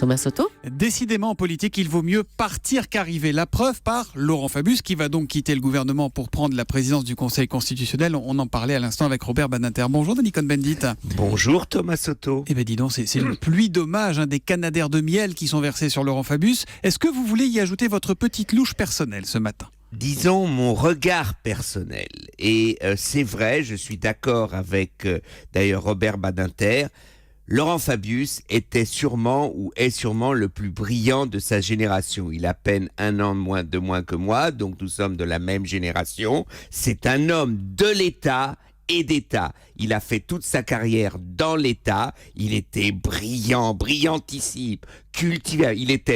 Thomas Soto. Décidément, en politique, il vaut mieux partir qu'arriver. La preuve par Laurent Fabius, qui va donc quitter le gouvernement pour prendre la présidence du Conseil constitutionnel. On en parlait à l'instant avec Robert Badinter. Bonjour, Denis Cohn-Bendit. Bonjour, Thomas Soto. Eh bien, dis donc, c'est une pluie d'hommages, des canadaires de miel qui sont versés sur Laurent Fabius. Est-ce que vous voulez y ajouter votre petite louche personnelle ce matin ? Disons mon regard personnel. Et c'est vrai, je suis d'accord avec d'ailleurs Robert Badinter. Laurent Fabius était sûrement ou est sûrement le plus brillant de sa génération. Il a à peine un an de moins que moi, donc nous sommes de la même génération. C'est un homme de l'État et d'État. Il a fait toute sa carrière dans l'État. Il était brillant, brillantissime, cultivé. Il est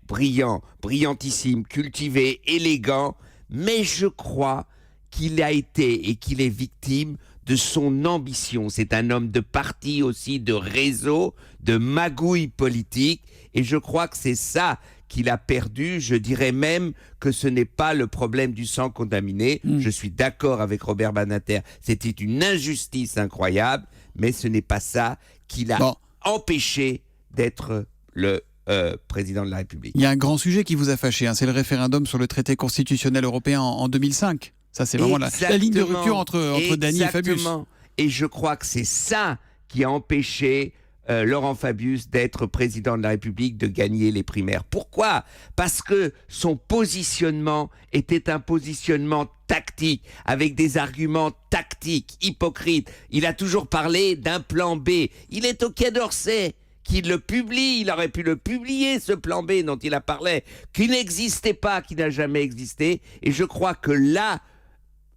brillant, brillantissime, cultivé, élégant. Mais je crois qu'il a été et qu'il est victime de son ambition. C'est un homme de parti aussi, de réseau, de magouille politique. Et je crois que c'est ça qu'il a perdu. Je dirais même que ce n'est pas le problème du sang contaminé. Je suis d'accord avec Robert Badinter. C'était une injustice incroyable, mais ce n'est pas ça qui l'a empêché d'être le président de la République. Il y a un grand sujet qui vous a fâché, c'est le référendum sur le traité constitutionnel européen en 2005. Ça, c'est vraiment la ligne de rupture entre Dany et Fabius. Et je crois que c'est ça qui a empêché Laurent Fabius d'être président de la République, de gagner les primaires. Pourquoi ? Parce que son positionnement était un positionnement tactique, avec des arguments tactiques, hypocrites. Il a toujours parlé d'un plan B. Il est au Quai d'Orsay, qui le publie, il aurait pu le publier, ce plan B dont il a parlé, qui n'existait pas, qui n'a jamais existé. Et je crois que là,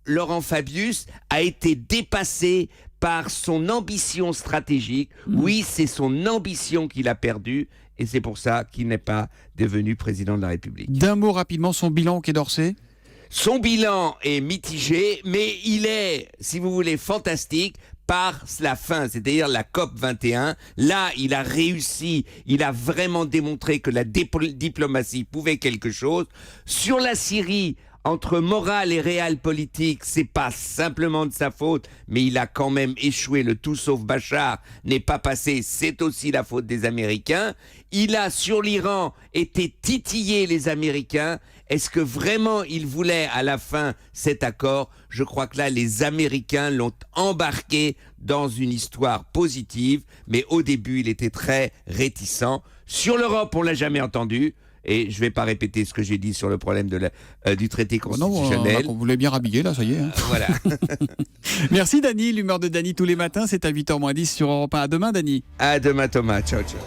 Laurent Fabius a été dépassé par son ambition stratégique. Oui, c'est son ambition qu'il a perdue et c'est pour ça qu'il n'est pas devenu président de la République. D'un mot rapidement, son bilan au Quai d'Orsay ? Son bilan est mitigé, mais il est, si vous voulez, fantastique par la fin, c'est-à-dire la COP 21. Là, il a réussi, il a vraiment démontré que la diplomatie pouvait quelque chose. Sur la Syrie, entre morale et réel politique, c'est pas simplement de sa faute, mais il a quand même échoué. Le tout sauf Bachar n'est pas passé, c'est aussi la faute des Américains. Il a, sur l'Iran, été titillé les Américains. Est-ce que vraiment il voulait à la fin cet accord ? Je crois que là, les Américains l'ont embarqué dans une histoire positive, mais au début, il était très réticent. Sur l'Europe, on l'a jamais entendu. Et je ne vais pas répéter ce que j'ai dit sur le problème du traité constitutionnel. Non, on voulait bien rhabiller, là, ça y est. Voilà. Merci, Dany. L'humeur de Dany tous les matins, c'est à 8h moins 10 sur Europe 1. À demain, Dany. À demain, Thomas. Ciao, ciao.